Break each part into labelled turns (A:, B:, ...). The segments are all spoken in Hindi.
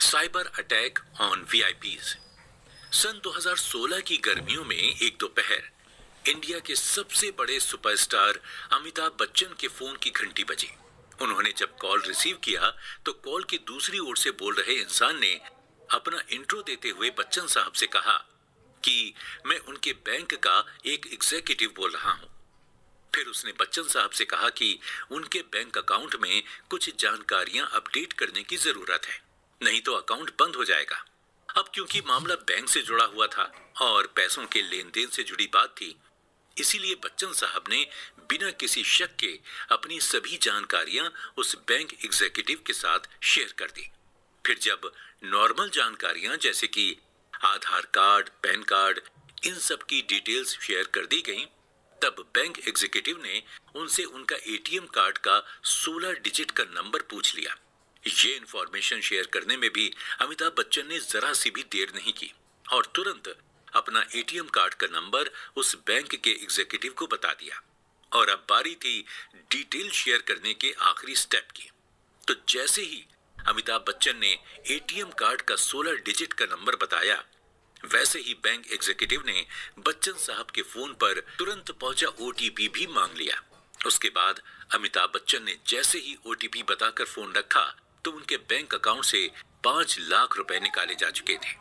A: Cyber attack on VIPs. सन 2016 की गर्मियों में एक दोपहर इंडिया के सबसे बड़े सुपरस्टार अमिताभ बच्चन के फोन की घंटी बजी। उन्होंने जब कॉल रिसीव किया तो कॉल की दूसरी ओर से बोल रहे इंसान ने अपना इंट्रो देते हुए बच्चन साहब से कहा कि मैं उनके बैंक का एक एग्जीक्यूटिव बोल रहा हूं। फिर उसने बच्चन साहब से कहा कि उनके बैंक अकाउंट में कुछ जानकारियां अपडेट करने की जरूरत है, नहीं तो अकाउंट बंद हो जाएगा। अब क्योंकि मामला बैंक से जुड़ा हुआ था और पैसों के लेन देन से जुड़ी बात थी, इसीलिए बच्चन साहब ने बिना किसी शक के अपनी सभी जानकारियां उस बैंक एग्जीक्यूटिव के साथ शेयर कर दी। फिर जब नॉर्मल जानकारियां जैसे कि आधार कार्ड, पैन कार्ड, इन सब की डिटेल्स शेयर कर दी गईं, तब बैंक एग्जीक्यूटिव ने उनसे उनका एटीएम कार्ड का 16 डिजिट का नंबर पूछ लिया। ये इंफॉर्मेशन शेयर करने में भी अमिताभ बच्चन ने जरा सी भी देर नहीं की और तुरंत अपना एटीएम कार्ड का नंबर उस बैंक के एग्जीक्यूटिव को बता दिया। और अब बारी थी डिटेल शेयर करने के आखिरी स्टेप की। तो जैसे ही अमिताभ बच्चन ने एटीएम कार्ड का 16 डिजिट का नंबर बताया, वैसे ही बैंक एग्जीक्यूटिव ने बच्चन साहब के फोन पर तुरंत पहुंचा ओटीपी भी मांग लिया। उसके बाद अमिताभ बच्चन ने जैसे ही ओटीपी बताकर फोन रखा तो उनके बैंक अकाउंट से 5 लाख रुपए निकाले जा चुके थे।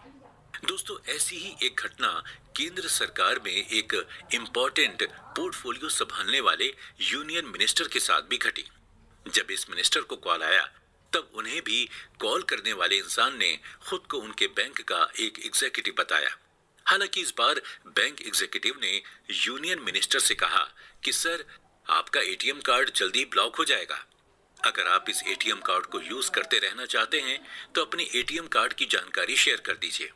A: दोस्तों, ऐसी ही एक घटना केंद्र सरकार में एक इम्पोर्टेंट पोर्टफोलियो संभालने वाले यूनियन मिनिस्टर के साथ भी घटी। जब इस मिनिस्टर को कॉल आया तब उन्हें भी कॉल करने वाले इंसान ने खुद को उनके बैंक का एक एग्जीक्यूटिव बताया। हालांकि इस बार बैंक एग्जीक्यूटिव ने यूनियन मिनिस्टर से कहा कि सर, आपका एटीएम कार्ड जल्दी ब्लॉक हो जाएगा। अगर आप इस एटीएम कार्ड को यूज करते रहना चाहते हैं तो अपने एटीएम कार्ड की जानकारी शेयर कर दीजिए।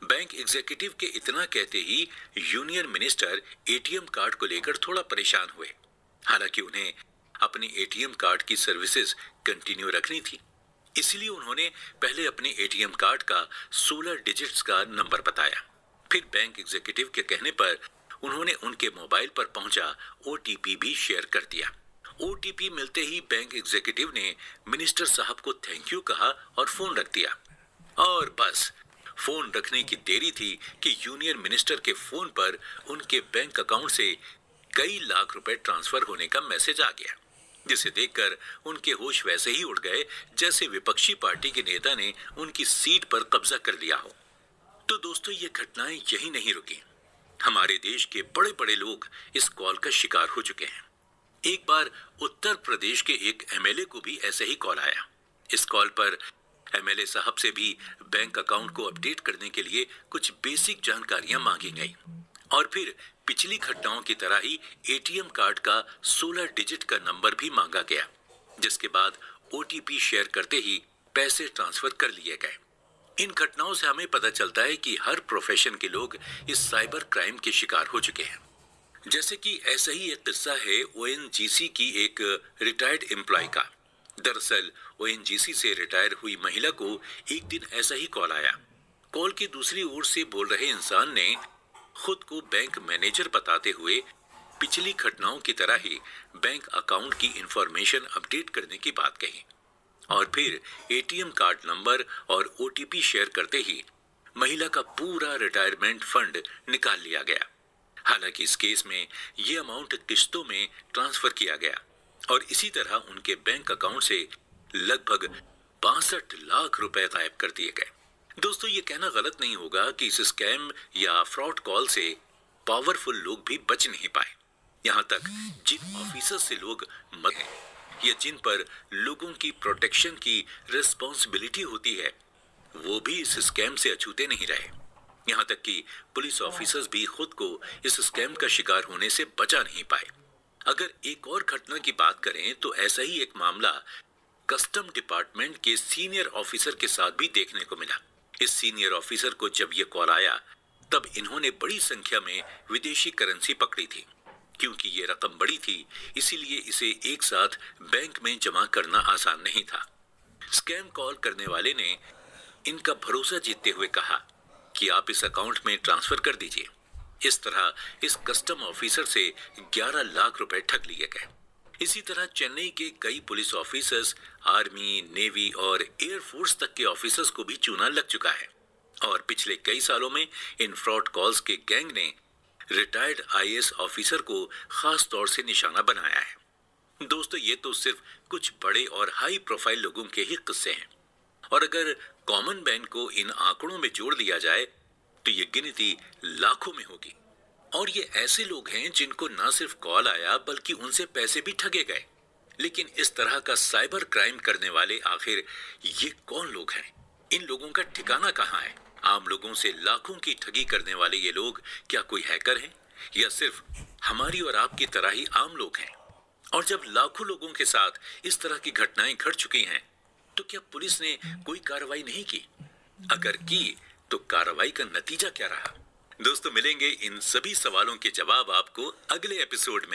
A: बैंक एग्जीक्यूटिव के इतना कहते ही यूनियन मिनिस्टर एटीएम कार्ड को लेकर थोड़ा परेशान हुए। हालांकि उन्हें अपने एटीएम कार्ड की सर्विसेज कंटिन्यू रखनी थी, इसलिए उन्होंने पहले अपने एटीएम कार्ड का 16 डिजिट्स का नंबर बताया। फिर बैंक एग्जीक्यूटिव के कहने पर उन्होंने उनके मोबाइल पर पहुंचा ओटीपी भी शेयर कर दिया। ओटीपी मिलते ही बैंक एग्जीक्यूटिव ने मिनिस्टर साहब को थैंक यू कहा और फोन रख दिया। और बस फोन रखने की देरी थी कि यूनियन मिनिस्टर के फोन पर उनके बैंक अकाउंट से कई लाख रुपए ट्रांसफर होने का मैसेज आ गया, जिसे देखकर उनके होश वैसे ही उड़ गए जैसे विपक्षी पार्टी के नेता ने उनकी सीट पर कब्जा कर लिया हो। तो दोस्तों, ये घटनाएं यही नहीं रुकी। हमारे देश के बड़े बड़े लोग इस कॉल का शिकार हो चुके हैं। एक बार उत्तर प्रदेश के एक एमएलए को भी ऐसे ही कॉल आया। इस कॉल पर एमएलए साहब से भी बैंक अकाउंट को अपडेट करने के लिए कुछ बेसिक जानकारियां मांगी गई और फिर पिछली घटनाओं की तरह ही एटीएम कार्ड का 16 डिजिट का नंबर भी मांगा गया, जिसके बाद ओटीपी शेयर करते ही पैसे ट्रांसफर कर लिए गए। इन घटनाओं से हमें पता चलता है कि हर प्रोफेशन के लोग इस साइबर क्राइम के शिकार हो चुके हैं। जैसे कि ऐसा ही एक किस्सा है ओएनजीसी की एक रिटायर्ड एम्प्लॉय का। दरअसल ओएनजीसी से रिटायर हुई महिला को एक दिन ऐसा ही कॉल आया। कॉल की दूसरी ओर से बोल रहे इंसान ने खुद को बैंक मैनेजर बताते हुए पिछली घटनाओं की तरह ही बैंक अकाउंट की इंफॉर्मेशन अपडेट करने की बात कही और फिर एटीएम कार्ड नंबर और ओटीपी शेयर करते ही महिला का पूरा रिटायरमेंट फंड निकाल लिया गया। हालांकि इस केस में ये अमाउंट किश्तों में ट्रांसफर किया गया और इसी तरह उनके बैंक अकाउंट से लगभग 62 लाख रुपए गायब कर दिए गए। दोस्तों, ये कहना गलत नहीं होगा कि इस स्कैम या फ्रॉड कॉल से पावरफुल लोग भी बच नहीं पाए। यहाँ तक जिन ऑफिसर से लोग या जिन पर लोगों की प्रोटेक्शन की रिस्पॉन्सिबिलिटी होती है, वो भी इस स्कैम से अछूते नहीं रहे। यहाँ तक कि पुलिस ऑफिसर्स भी खुद को इस स्कैम का शिकार होने से बचा नहीं पाए। अगर एक और घटना की बात करें तो ऐसा ही एक मामला कस्टम डिपार्टमेंट के सीनियर ऑफिसर के साथ भी देखने को मिला। इस सीनियर ऑफिसर को जब ये कॉल आया तब इन्होंने बड़ी संख्या में विदेशी करेंसी पकड़ी थी। क्योंकि ये रकम बड़ी थी, इसीलिए इसे एक साथ बैंक में जमा करना आसान नहीं था। स्कैम कॉल करने वाले ने इनका भरोसा जीतते हुए कहा कि आप इस अकाउंट में ट्रांसफर कर दीजिए। इस तरह इस कस्टम ऑफिसर से 11 लाख रुपए ठग लिए गए। इसी तरह चेन्नई के कई पुलिस ऑफिसर्स, आर्मी, नेवी और एयरफोर्स तक के ऑफिसर्स को भी चूना लग चुका है। और पिछले कई सालों में इन फ्रॉड कॉल्स के गैंग ने रिटायर्ड आईएएस ऑफिसर को खास तौर से निशाना बनाया है। दोस्तों, ये तो सिर्फ कुछ बड़े और हाई प्रोफाइल लोगों के ही किस्से हैं, और अगर कॉमन मैन को इन आंकड़ों में जोड़ दिया जाए तो ये गिनती लाखों में होगी। और ये ऐसे लोग हैं जिनको ना सिर्फ कॉल आया बल्कि उनसे पैसे भी ठगे गए। लेकिन इस तरह का साइबर क्राइम करने वाले आखिर ये कौन लोग हैं? इन लोगों का ठिकाना कहाँ है? आम लोगों से लाखों की ठगी करने वाले ये लोग क्या कोई हैकर हैं, या सिर्फ हमारी और आपकी तरह ही आम लोग हैं? और जब लाखों लोगों के साथ इस तरह की घटनाएं घट चुकी हैं, तो क्या पुलिस ने कोई कार्रवाई नहीं की? अगर की तो कार्रवाई का नतीजा क्या रहा? दोस्तों, मिलेंगे इन सभी सवालों के जवाब आपको अगले एपिसोड में।